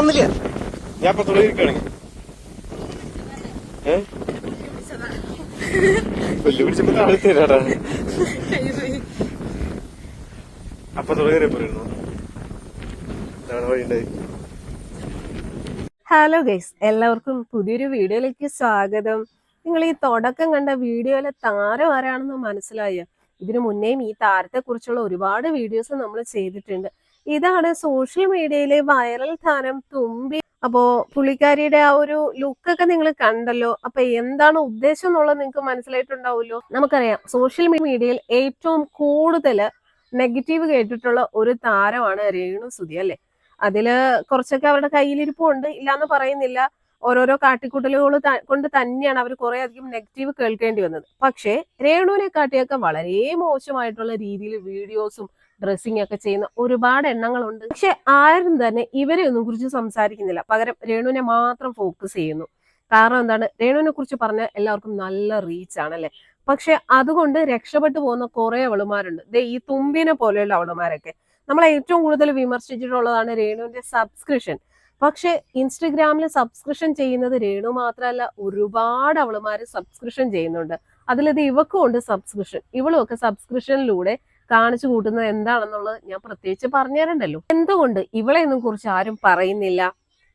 ഒന്നുമില്ല. ഞാൻ ഇപ്പൊ തുള്ളിയിരിക്കുകയാണെങ്കിൽ പുല്ല് പിടിച്ചപ്പോ താഴ്ത്തിരാടാ. അപ്പൊ തുള്ളിയേറി പോയിരുന്നു. വഴിയുണ്ടായി. ഹലോ ഗൈസ്, എല്ലാവർക്കും പുതിയൊരു വീഡിയോയിലേക്ക് സ്വാഗതം. നിങ്ങൾ ഈ തുടക്കം കണ്ട വീഡിയോയിലെ താരം ആരാണെന്ന് മനസ്സിലായോ? ഇതിനു മുന്നേയും ഈ താരത്തെ കുറിച്ചുള്ള ഒരുപാട് വീഡിയോസ് നമ്മൾ ചെയ്തിട്ടുണ്ട്. ഇതാണ് സോഷ്യൽ മീഡിയയിലെ വൈറൽ താരം തുമ്പി. അപ്പോ പുള്ളിക്കാരിയുടെ ആ ഒരു ലുക്കൊക്കെ നിങ്ങൾ കണ്ടല്ലോ. അപ്പൊ എന്താണ് ഉദ്ദേശം എന്നുള്ളത് നിങ്ങൾക്ക് മനസ്സിലായിട്ടുണ്ടാവുമല്ലോ. നമുക്കറിയാം, സോഷ്യൽ മീഡിയയിൽ ഏറ്റവും കൂടുതൽ നെഗറ്റീവ് കേട്ടിട്ടുള്ള ഒരു താരമാണ് രേണുസുതി, അല്ലെ? അതില് കുറച്ചൊക്കെ അവരുടെ കയ്യിലിരിപ്പുണ്ട്, ഇല്ലാന്ന് പറയുന്നില്ല. ഓരോരോ കാട്ടിക്കൂട്ടലുകൾ കൊണ്ട് തന്നെയാണ് അവർ കുറെ അധികം നെഗറ്റീവ് കേൾക്കേണ്ടി വന്നത്. പക്ഷേ രേണുവിനെ കാട്ടിയൊക്കെ വളരെ മോശമായിട്ടുള്ള രീതിയിൽ വീഡിയോസും ഡ്രസ്സിംഗ് ഒക്കെ ചെയ്യുന്ന ഒരുപാട് എണ്ണങ്ങളുണ്ട്. പക്ഷെ ആരും തന്നെ ഇവരെ ഒന്നും കുറിച്ച് സംസാരിക്കുന്നില്ല. പകരം രേണുവിനെ മാത്രം ഫോക്കസ് ചെയ്യുന്നു. കാരണം എന്താണ്? രേണുവിനെ കുറിച്ച് പറഞ്ഞാൽ എല്ലാവർക്കും നല്ല റീച്ച് ആണല്ലേ. പക്ഷെ അതുകൊണ്ട് രക്ഷപ്പെട്ടു പോകുന്ന കുറെ അവളുമാരുണ്ട്. ഈ തുമ്പിനെ പോലെയുള്ള അവളുമാരൊക്കെ നമ്മൾ ഏറ്റവും കൂടുതൽ വിമർശിച്ചിട്ടുള്ളതാണ് രേണുവിന്റെ സബ്സ്ക്രിപ്ഷൻ. പക്ഷെ ഇൻസ്റ്റഗ്രാമിൽ സബ്സ്ക്രിപ്ഷൻ ചെയ്യുന്നത് രേണു മാത്രമല്ല, ഒരുപാട് അവളുമാര് സബ്സ്ക്രിപ്ഷൻ ചെയ്യുന്നുണ്ട്. അതിലത് ഇവക്കും ഉണ്ട് സബ്സ്ക്രിപ്ഷൻ. ഇവളും ഒക്കെ സബ്സ്ക്രിപ്ഷനിലൂടെ കാണിച്ചു കൂട്ടുന്നത് എന്താണെന്നുള്ളത് ഞാൻ പ്രത്യേകിച്ച് പറഞ്ഞു തരണ്ടല്ലോ. എന്തുകൊണ്ട് ഇവളെയൊന്നും കുറിച്ച് ആരും പറയുന്നില്ല?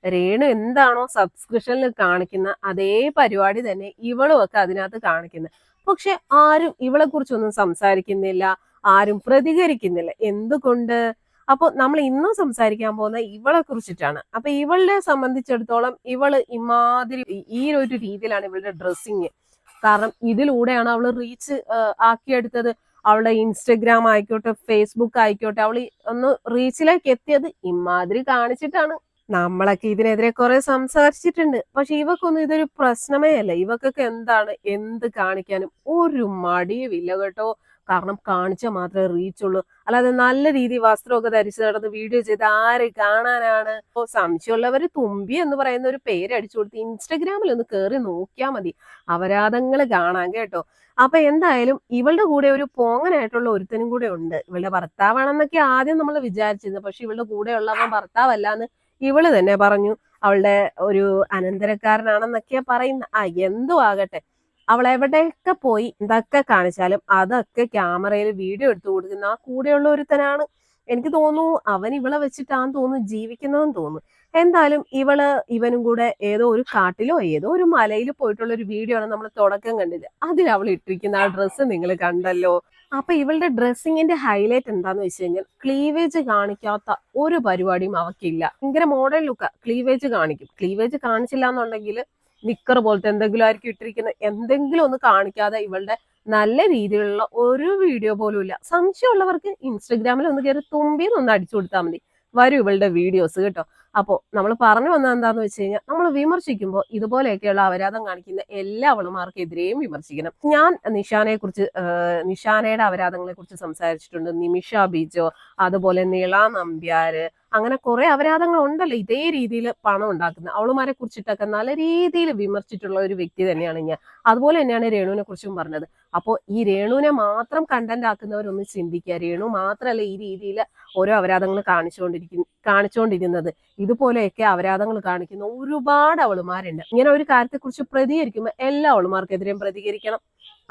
രേണു എന്താണോ സബ്സ്ക്രിപ്ഷനിൽ കാണിക്കുന്ന അതേ പരിപാടി തന്നെ ഇവളും ഒക്കെ അതിനകത്ത് കാണിക്കുന്നത്. പക്ഷെ ആരും ഇവളെ കുറിച്ചൊന്നും സംസാരിക്കുന്നില്ല, ആരും പ്രതികരിക്കുന്നില്ല. എന്തുകൊണ്ട്? അപ്പോൾ നമ്മൾ ഇന്നും സംസാരിക്കാൻ പോകുന്ന ഇവളെ കുറിച്ചിട്ടാണ്. അപ്പൊ ഇവളെ സംബന്ധിച്ചിടത്തോളം ഇവള് ഇമാതിരി ഈ ഒരു രീതിയിലാണ് ഇവളുടെ ഡ്രസ്സിങ്. കാരണം ഇതിലൂടെയാണ് അവള് റീച്ച് ആക്കിയെടുത്തത്. അവളുടെ ഇൻസ്റ്റഗ്രാം ആയിക്കോട്ടെ, ഫേസ്ബുക്ക് ആയിക്കോട്ടെ, അവൾ ഒന്ന് റീച്ചിലേക്ക് എത്തിയത് ഇമാതിരി കാണിച്ചിട്ടാണ്. നമ്മളൊക്കെ ഇതിനെതിരെ കുറെ സംസാരിച്ചിട്ടുണ്ട്. പക്ഷെ ഇവക്കൊന്നും ഇതൊരു പ്രശ്നമേ അല്ല. ഇവക്കൊക്കെ എന്താണ്, എന്ത് കാണിക്കാനും ഒരു മടിയുമില്ല കേട്ടോ. കാരണം കാണിച്ചാൽ മാത്രമേ റീച്ച് ഉള്ളൂ. അല്ലാതെ നല്ല രീതിയിൽ വസ്ത്രമൊക്കെ ധരിച്ച് നടന്ന് വീഡിയോ ചെയ്ത് ആര് കാണാനാണ്? സംശയമുള്ളവര് തുമ്പി എന്ന് പറയുന്ന ഒരു പേര് അടിച്ചു കൊടുത്ത് ഇൻസ്റ്റഗ്രാമിൽ ഒന്ന് കയറി നോക്കിയാൽ മതി, അപരാധങ്ങൾ കാണാൻ കേട്ടോ. അപ്പൊ എന്തായാലും ഇവളുടെ കൂടെ ഒരു പോങ്ങനായിട്ടുള്ള ഒരുത്തനും കൂടെ ഉണ്ട്. ഇവളുടെ ഭർത്താവാണെന്നൊക്കെ ആദ്യം നമ്മൾ വിചാരിച്ചിരുന്നു. പക്ഷെ ഇവളുടെ കൂടെ ഉള്ളവൻ ഭർത്താവല്ലാന്ന് ഇവള് തന്നെ പറഞ്ഞു. അവളുടെ ഒരു അനന്തരക്കാരനാണെന്നൊക്കെയാ പറയുന്ന. എന്തോ ആകട്ടെ, അവൾ എവിടെയൊക്കെ പോയി എന്തൊക്കെ കാണിച്ചാലും അതൊക്കെ ക്യാമറയിൽ വീഡിയോ എടുത്തു കൊടുക്കുന്ന ആ കൂടെയുള്ള ഒരുത്തനാണ്. എനിക്ക് തോന്നുന്നു അവൻ ഇവളെ വെച്ചിട്ടാന്ന് തോന്നുന്നു ജീവിക്കുന്നതെന്ന് തോന്നുന്നു. എന്തായാലും ഇവനും കൂടെ ഏതോ ഒരു കാട്ടിലോ ഏതോ ഒരു മലയിൽ പോയിട്ടുള്ള ഒരു വീഡിയോ ആണ് നമ്മൾ തുടക്കം കണ്ടത്. അതിൽ അവൾ ഇട്ടിരിക്കുന്ന ആ ഡ്രസ്സ് നിങ്ങൾ കണ്ടല്ലോ. അപ്പൊ ഇവളുടെ ഡ്രസ്സിങ്ങിന്റെ ഹൈലൈറ്റ് എന്താന്ന് വെച്ച് കഴിഞ്ഞാൽ, ക്ലീവേജ് കാണിക്കാത്ത ഒരു പരിപാടിയും അവക്കില്ല. ഭയങ്കര മോഡൽ ലുക്കാ. ക്ലീവേജ് കാണിക്കും. ക്ലീവേജ് കാണിച്ചില്ല എന്നുണ്ടെങ്കിൽ നിക്കർ പോലത്തെ എന്തെങ്കിലും ആയിരിക്കും ഇട്ടിരിക്കുന്നത്. എന്തെങ്കിലും ഒന്ന് കാണിക്കാതെ ഇവളുടെ നല്ല രീതിയിലുള്ള ഒരു വീഡിയോ പോലും ഇല്ല. സംശയമുള്ളവർക്ക് ഇൻസ്റ്റഗ്രാമിൽ ഒന്ന് കയറി തുമ്പിന്ന് അടിച്ചു കൊടുത്താൽ മതി, വരും ഇവളുടെ വീഡിയോസ് കേട്ടോ. അപ്പോൾ നമ്മൾ പറഞ്ഞു വന്നത് എന്താന്ന് വെച്ച് കഴിഞ്ഞാൽ, നമ്മൾ വിമർശിക്കുമ്പോൾ ഇതുപോലെയൊക്കെയുള്ള അപരാധം കാണിക്കുന്ന എല്ലാ അവളുമാർക്കെതിരെയും വിമർശിക്കണം. ഞാൻ നിഷാനയുടെ അപരാധങ്ങളെ കുറിച്ച് സംസാരിച്ചിട്ടുണ്ട്. നിമിഷ ബിജോ, അതുപോലെ നിള നമ്പ്യാര്, അങ്ങനെ കുറെ അപരാധങ്ങൾ ഉണ്ടല്ലോ ഇതേ രീതിയിൽ പണം ഉണ്ടാക്കുന്ന അവളുമാരെ കുറിച്ചിട്ടൊക്കെ നല്ല രീതിയിൽ വിമർശിച്ചിട്ടുള്ള ഒരു വ്യക്തി തന്നെയാണ് ഞാൻ. അതുപോലെ തന്നെയാണ് രേണുവിനെ കുറിച്ചും പറഞ്ഞത്. അപ്പോൾ ഈ രേണുവിനെ മാത്രം കണ്ടന്റ് ആക്കുന്നവരൊന്ന് ചിന്തിക്കുക. രേണു മാത്രമല്ല ഈ രീതിയിൽ ഓരോ അപരാധങ്ങൾ കാണിച്ചുകൊണ്ടിരുന്നത്. ഇതുപോലെയൊക്കെ അപരാധങ്ങൾ കാണിക്കുന്ന ഒരുപാട് അവളുമാരുണ്ട്. ഇങ്ങനെ ഒരു കാര്യത്തെക്കുറിച്ച് പ്രതികരിക്കുമ്പോൾ എല്ലാ അവളുമാർക്കെതിരെയും പ്രതികരിക്കണം.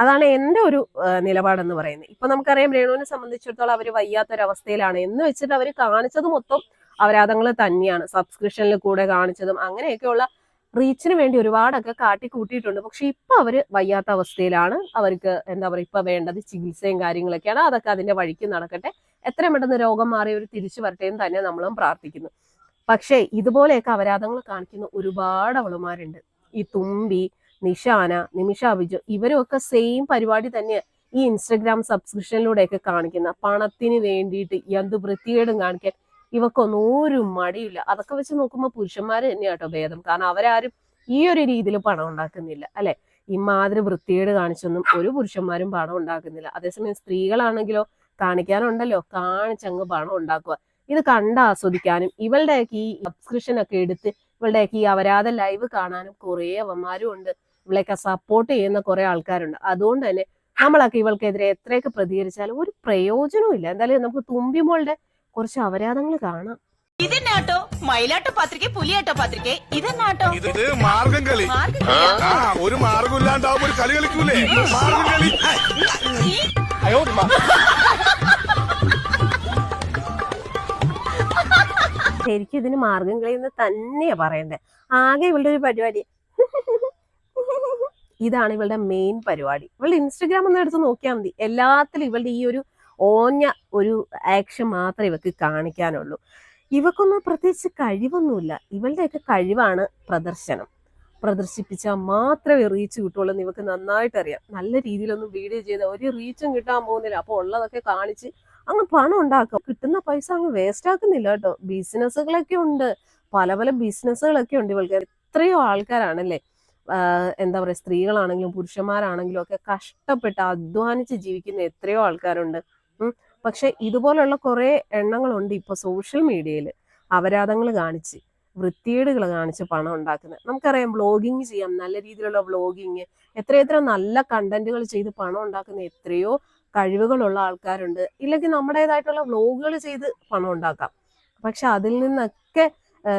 അതാണ് എൻ്റെ ഒരു നിലപാടെന്ന് പറയുന്നത്. ഇപ്പൊ നമുക്കറിയാം, രേണുവിനെ സംബന്ധിച്ചിടത്തോളം അവര് വയ്യാത്തൊരവസ്ഥയിലാണ് എന്ന് വെച്ചിട്ട് അവര് കാണിച്ചത് മൊത്തം അപരാധങ്ങൾ തന്നെയാണ്. സബ്സ്ക്രിപ്ഷനിൽ കൂടെ കാണിച്ചതും അങ്ങനെയൊക്കെയുള്ള റീച്ചിന് വേണ്ടി ഒരുപാടൊക്കെ കാട്ടിക്കൂട്ടിയിട്ടുണ്ട്. പക്ഷെ ഇപ്പൊ അവര് വയ്യാത്ത അവസ്ഥയിലാണ്. അവർക്ക് എന്താ പറയുക, ഇപ്പൊ വേണ്ടത് ചികിത്സയും കാര്യങ്ങളൊക്കെയാണ്. അതൊക്കെ അതിന്റെ വഴിക്ക് നടക്കട്ടെ. എത്രയും പെട്ടെന്ന് രോഗം മാറി ഒരു തിരിച്ചു വരട്ടെ എന്ന് തന്നെ നമ്മളും പ്രാർത്ഥിക്കുന്നു. പക്ഷേ ഇതുപോലെയൊക്കെ അപരാധങ്ങൾ കാണിക്കുന്ന ഒരുപാട് അവളുമാരുണ്ട്. ഈ തുമ്പി, നിഷാന, നിമിഷ ബിജു, ഇവരും ഒക്കെ സെയിം പരിപാടി തന്നെയാണ്. ഈ ഇൻസ്റ്റഗ്രാം സബ്സ്ക്രിപ്ഷനിലൂടെയൊക്കെ കാണിക്കുന്ന പണത്തിന് വേണ്ടിയിട്ട് എന്ത് വൃത്തികേടും കാണിക്കാൻ ഇവക്കൊന്നും ഒരു മടിയില്ല. അതൊക്കെ വെച്ച് നോക്കുമ്പോൾ പുരുഷന്മാര് തന്നെയാട്ടോ ഭേദം. കാരണം അവരാരും ഈ ഒരു രീതിയിൽ പണം ഉണ്ടാക്കുന്നില്ല, അല്ലെ? ഇമാതിരി വൃത്തികേട് കാണിച്ചൊന്നും ഒരു പുരുഷന്മാരും പണം ഉണ്ടാക്കുന്നില്ല. അതേസമയം സ്ത്രീകളാണെങ്കിലോ കാണിക്കാനുണ്ടല്ലോ, കാണിച്ചങ്ങ് പണം ഉണ്ടാക്കുക. ഇത് കണ്ട് ആസ്വദിക്കാനും ഇവളുടെയൊക്കെ ഈ സബ്സ്ക്രിപ്ഷൻ ഒക്കെ എടുത്ത് ഇവളുടെയൊക്കെ ഈ അപരാധ ലൈവ് കാണാനും കുറെ അവന്മാരും ഉണ്ട്. ഇവളെയൊക്കെ സപ്പോർട്ട് ചെയ്യുന്ന കുറെ ആൾക്കാരുണ്ട്. അതുകൊണ്ട് തന്നെ നമ്മളൊക്കെ ഇവൾക്കെതിരെ എത്രയൊക്കെ പ്രതികരിച്ചാലും ഒരു പ്രയോജനവും ഇല്ല. എന്തായാലും നമുക്ക് തുമ്പിമോളുടെ കുറച്ച് അപരാധങ്ങൾ കാണാം. ഇതെന്നാട്ടോ മയിലാട്ട പത്രിക പുലിയാട്ട പത്രിക ഇതെന്നാട്ടോ ഇത് മാർഗം കളി. ഒരു മാർഗം ഇല്ലാണ്ടാവുമ്പോ ഒരു കളി കളിക്കൂലേ, മാർഗം കളി. ശരിക്കും ഇതിന് മാർഗം കളിയെന്ന് തന്നെയാ പറയണ്ടേ. ആകെ ഇവളുടെ ഒരു പരിപാടി ഇതാണ് ഇവളുടെ മെയിൻ പരിപാടി. ഇവളുടെ ഇൻസ്റ്റഗ്രാം ഒന്ന് എടുത്ത് നോക്കിയാൽ മതി. എല്ലാത്തിലും ഇവളുടെ ഈ ഒരു ഓഞ്ഞ ഒരു ആക്ഷൻ മാത്രമേ ഇവക്ക് കാണിക്കാനുള്ളൂ. ഇവക്കൊന്നും പ്രത്യേകിച്ച് കഴിവൊന്നുമില്ല. ഇവളുടെയൊക്കെ കഴിവാണ് പ്രദർശനം. പ്രദർശിപ്പിച്ചാൽ മാത്രമേ റീച്ച് കിട്ടുള്ളൂ എന്ന് ഇവക്ക് നന്നായിട്ട് അറിയാം. നല്ല രീതിയിലൊന്നും വീഡിയോ ചെയ്താൽ ഒരു റീച്ചും കിട്ടാൻ പോകുന്നില്ല. അപ്പോൾ ഉള്ളതൊക്കെ കാണിച്ച് അങ്ങ് പണം ഉണ്ടാക്കും. കിട്ടുന്ന പൈസ അങ്ങ് വേസ്റ്റ് ആക്കുന്നില്ല കേട്ടോ. ബിസിനസ്സുകളൊക്കെ ഉണ്ട്, പല പല ബിസിനസ്സുകളൊക്കെ ഉണ്ട് ഇവൾക്ക്. എത്രയോ ആൾക്കാരാണല്ലേ, എന്താ പറയുക, സ്ത്രീകളാണെങ്കിലും പുരുഷന്മാരാണെങ്കിലും ഒക്കെ കഷ്ടപ്പെട്ട് അധ്വാനിച്ച് ജീവിക്കുന്ന എത്രയോ ആൾക്കാരുണ്ട്. പക്ഷെ ഇതുപോലുള്ള കുറെ എണ്ണങ്ങളുണ്ട് ഇപ്പൊ സോഷ്യൽ മീഡിയയിൽ അപരാധങ്ങൾ കാണിച്ച് വൃത്തികേടുകൾ കാണിച്ച് പണം ഉണ്ടാക്കുന്നത്. നമുക്കറിയാം, വ്ളോഗിങ് ചെയ്യാം, നല്ല രീതിയിലുള്ള വ്ളോഗിങ്, എത്രയെത്ര നല്ല കണ്ടന്റുകൾ ചെയ്ത് പണം ഉണ്ടാക്കുന്ന എത്രയോ കഴിവുകളുള്ള ആൾക്കാരുണ്ട്. ഇല്ലെങ്കിൽ നമ്മുടേതായിട്ടുള്ള വ്ളോഗുകൾ ചെയ്ത് പണം ഉണ്ടാക്കാം. പക്ഷെ അതിൽ നിന്നൊക്കെ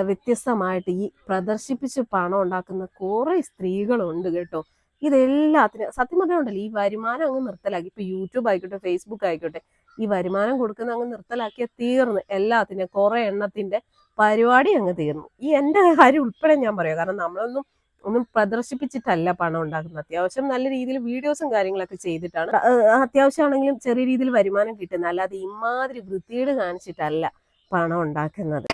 വ്യത്യസ്തമായിട്ട് ഈ പ്രദർശിപ്പിച്ച് പണം ഉണ്ടാക്കുന്ന കുറെ സ്ത്രീകളുണ്ട് കേട്ടോ. ഇതെല്ലാത്തിനും സത്യം പറഞ്ഞുണ്ടല്ലോ, ഈ വരുമാനം അങ്ങ് നിർത്തലാക്കി. ഇപ്പൊ യൂട്യൂബ് ആയിക്കോട്ടെ, ഫേസ്ബുക്ക് ആയിക്കോട്ടെ, ഈ വരുമാനം കൊടുക്കുന്ന അങ്ങ് നിർത്തലാക്കിയ തീർന്ന് എല്ലാത്തിനും കുറെ എണ്ണത്തിന്റെ പരിപാടി അങ്ങ് തീർന്നു. ഈ എൻ്റെ കാര്യം ഉൾപ്പെടെ ഞാൻ പറയാം. കാരണം ഒന്നും പ്രദർശിപ്പിച്ചിട്ടല്ല പണം ഉണ്ടാക്കുന്നത്. അത്യാവശ്യം നല്ല രീതിയിൽ വീഡിയോസും കാര്യങ്ങളൊക്കെ ചെയ്തിട്ടാണ് അത്യാവശ്യമാണെങ്കിലും ചെറിയ രീതിയിൽ വരുമാനം കിട്ടുന്നത്. അല്ലാതെ ഇമാതിരി വൃത്തികേട് കാണിച്ചിട്ടല്ല പണം ഉണ്ടാക്കുന്നത്.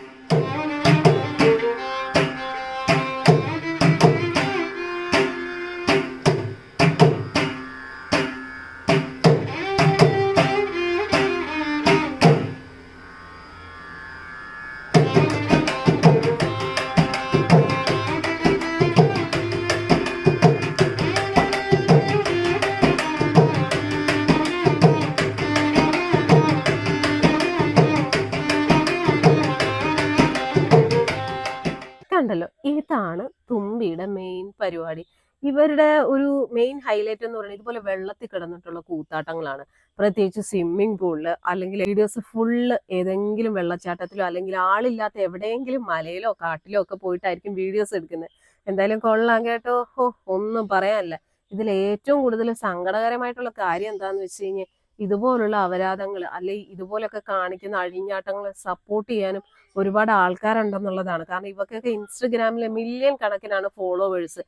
കണ്ടല്ലോ, ഇതാണ് തുമ്പിയുടെ മെയിൻ പരിപാടി. ഇവരുടെ ഒരു മെയിൻ ഹൈലൈറ്റ് എന്ന് പറയുന്നത് ഇതുപോലെ വെള്ളത്തിൽ കിടന്നിട്ടുള്ള കൂത്താട്ടങ്ങളാണ്. പ്രത്യേകിച്ച് സ്വിമ്മിംഗ് പൂളില്, അല്ലെങ്കിൽ വീഡിയോസ് ഫുള്ള് ഏതെങ്കിലും വെള്ളച്ചാട്ടത്തിലോ അല്ലെങ്കിൽ ആളില്ലാത്ത എവിടെയെങ്കിലും മലയിലോ കാട്ടിലോ ഒക്കെ പോയിട്ടായിരിക്കും വീഡിയോസ് എടുക്കുന്നത്. എന്തായാലും കൊള്ളാം കേട്ടോ. ഒന്നും പറയാനല്ല. ഇതിൽ ഏറ്റവും കൂടുതൽ സങ്കടകരമായിട്ടുള്ള കാര്യം എന്താന്ന് വെച്ച് കഴിഞ്ഞാൽ, ഇതുപോലുള്ള അപരാധങ്ങൾ അല്ലെങ്കിൽ ഇതുപോലൊക്കെ കാണിക്കുന്ന അഴിഞ്ഞാട്ടങ്ങളെ സപ്പോർട്ട് ചെയ്യാനും ഒരുപാട് ആൾക്കാരുണ്ടെന്നുള്ളതാണ്. കാരണം ഇവക്കൊക്കെ ഇൻസ്റ്റഗ്രാമിൽ മില്യൺ കണക്കിനാണ് ഫോളോവേഴ്സ്.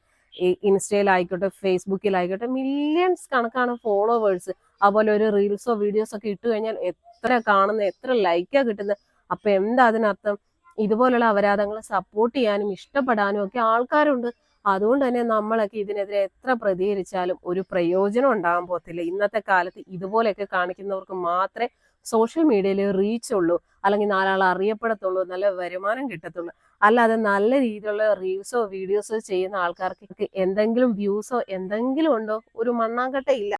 ഇൻസ്റ്റയിലായിക്കോട്ടെ, ഫേസ്ബുക്കിലായിക്കോട്ടെ, മില്യൺസ് കണക്കാണ് ഫോളോവേഴ്സ്. അതുപോലെ ഒരു റീൽസോ വീഡിയോസോ ഒക്കെ ഇട്ട് കഴിഞ്ഞാൽ എത്ര കാണുന്ന, എത്ര ലൈക്കാ കിട്ടുന്നത്. അപ്പൊ എന്താ അതിനർത്ഥം? ഇതുപോലുള്ള അപരാധങ്ങളെ സപ്പോർട്ട് ചെയ്യാനും ഇഷ്ടപ്പെടാനും ഒക്കെ ആൾക്കാരുണ്ട്. അതുകൊണ്ട് തന്നെ നമ്മളൊക്കെ ഇതിനെതിരെ എത്ര പ്രതികരിച്ചാലും ഒരു പ്രയോജനം ഉണ്ടാകാൻ പോകത്തില്ല. ഇന്നത്തെ കാലത്ത് ഇതുപോലെയൊക്കെ കാണിക്കുന്നവർക്ക് മാത്രമേ സോഷ്യൽ മീഡിയയിൽ റീച്ച് ഉള്ളൂ, അല്ലെങ്കിൽ നാലാൾ അറിയപ്പെടത്തുള്ളൂ, നല്ല വരുമാനം കിട്ടത്തുള്ളൂ. അല്ലാതെ നല്ല രീതിയിലുള്ള റീൽസോ വീഡിയോസോ ചെയ്യുന്ന ആൾക്കാർക്ക് എന്തെങ്കിലും വ്യൂസോ എന്തെങ്കിലും ഉണ്ടോ? ഒരു മണ്ണാങ്കട്ട ഇല്ല.